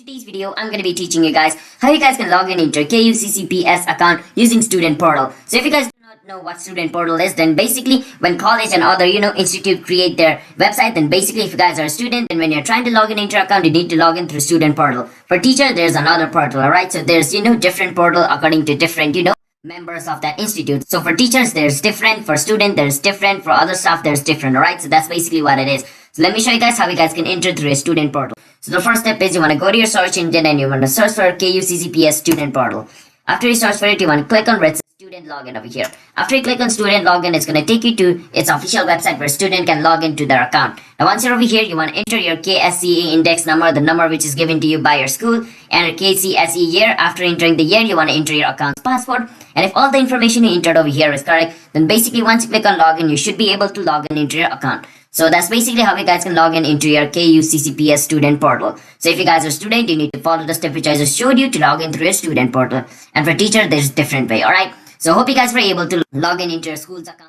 today's video, I'm going to be teaching you guys how you guys can log in into your KUCCPS account using Student Portal. So if you guys do not know what Student Portal is, then basically when college and other, institute create their website, then basically if you guys are a student, then when you're trying to log in into your account, you need to log in through Student Portal. For teacher, there's another portal, alright? So there's, different portal according to different, members of that institute. So for teachers, there's different. For student, there's different. For other stuff, there's different, alright? So that's basically what it is. So let me show you guys how you guys can enter through a Student Portal. So the first step is you want to go to your search engine and you want to search for KUCCPS Student Portal. After you search for it, you want to click on where it says Student Login over here. After you click on Student Login, it's going to take you to its official website where student can log into their account. Now once you're over here, you want to enter your KSCE index number, the number which is given to you by your school, and your KCSE year. After entering the year, you want to enter your account's password. And if all the information you entered over here is correct, then basically once you click on login, you should be able to log in into your account. So that's basically how you guys can log in into your KUCCPS Student Portal. So if you guys are a student, you need to follow the step which I just showed you to log in through your Student Portal. And for teacher, there's a different way, alright? So hope you guys were able to log in into your school's account.